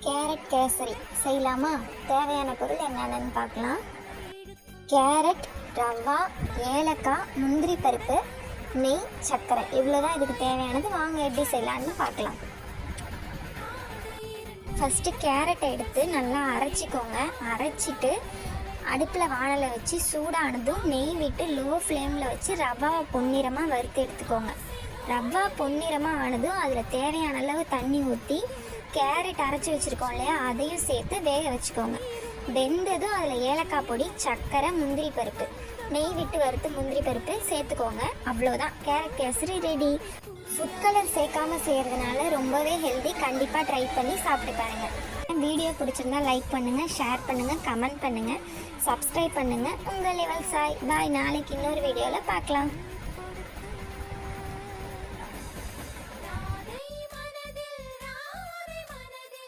Carrot kesari செய்யலாமா? தேவையான பொருள் என்னென்னு பார்க்கலாம். கேரட், ரவா, ஏலக்காய், முந்திரி பருப்பு, நெய், சர்க்கரை, இவ்வளோ தான் இதுக்கு தேவையானது. வாங்க எப்படி செய்யலான்னு பார்க்கலாம். ஃபஸ்ட்டு கேரட்டை எடுத்து நல்லா அரைச்சிக்கோங்க. அரைச்சிட்டு அடுப்பில் வானலை வச்சு சூடானதும் நெய் விட்டு லோ ஃப்ளேமில் வச்சு ரவாவை பொன்னிறமாக வறுத்து எடுத்துக்கோங்க. ரவா பொன்னிறமாக ஆனதும் அதில் தேவையான அளவு தண்ணி ஊற்றி கேரட் அரைச்சி வச்சுருக்கோம் இல்லையா, அதையும் சேர்த்து வேக வச்சுக்கோங்க. வெந்ததும் அதில் ஏலக்காய் பொடி, சர்க்கரை, முந்திரி பருப்பு, நெய் விட்டு வறுத்து முந்திரி பருப்பு சேர்த்துக்கோங்க. அவ்வளோதான், carrot kesari ready. Food colour சேர்க்காமல் செய்கிறதுனால ரொம்பவே ஹெல்தி. கண்டிப்பாக ட்ரை பண்ணி சாப்பிட்டு பாருங்கள். வீடியோ பிடிச்சிருந்தா லைக் பண்ணுங்கள், ஷேர் பண்ணுங்கள், கமெண்ட் பண்ணுங்கள், சப்ஸ்கிரைப் பண்ணுங்கள். உங்கள் லெவல் சாய். பாய். நாளைக்கு இன்னொரு வீடியோவில் பார்க்கலாம்.